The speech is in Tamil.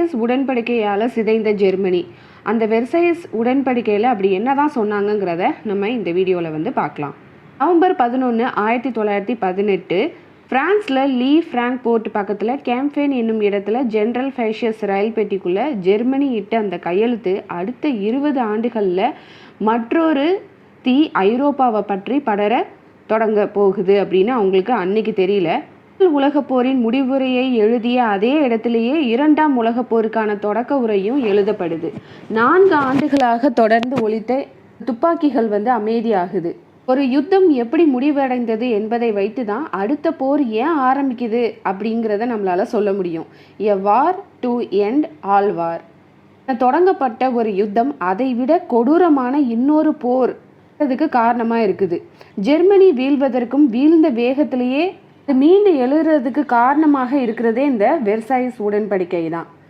வெர்சையஸ் உடன்படிக்கையால் சிதைந்த ஜெர்மனி. அந்த வெர்சையஸ் உடன்படிக்கையில் அப்படி என்ன தான் சொன்னாங்கங்கிறத நம்ம இந்த வீடியோவில் பார்க்கலாம். நவம்பர் 11, 1918 பிரான்ஸில் லீ ஃப்ராங்க்போர்ட் பக்கத்தில் கேம்பெயின் என்னும் இடத்துல ஜென்ரல் ஃபேஷியஸ் ரயில் பெட்டிக்குள்ளே ஜெர்மனி இட்ட அந்த கையெழுத்து அடுத்த 20 ஆண்டுகளில் மற்றொரு தீ ஐரோப்பாவை பற்றி படர தொடங்க போகுது அப்படின்னு அவங்களுக்கு அன்னைக்கு தெரியல. உலகப் போரின் முடிவுரையை எழுதிய அதே இடத்திலேயே 2ஆம் உலகப் போருக்கான தொடக்க உரையும் எழுதப்படுது. 4 ஆண்டுகளாக தொடர்ந்து ஒலித்த துப்பாக்கிகள் அமைதியாகுது. ஒரு யுத்தம் எப்படி முடிவடைந்தது என்பதை வைத்து தான் அடுத்த போர் ஏன் ஆரம்பிக்குது அப்படிங்கிறத நம்மளால சொல்ல முடியும். எ வார் டு எண்ட் ஆல் வார். தொடங்கப்பட்ட ஒரு யுத்தம் அதை விட கொடூரமான இன்னொரு போர் அதுக்கு காரணமாக இருக்குது. ஜெர்மனி வீழ்வதற்கும் வீழ்ந்த வேகத்திலேயே மீண்டு எழுறதுக்கு காரணமாக இருக்கிறதே இந்த வெர்சையஸ் உடன்படிக்கை தான்.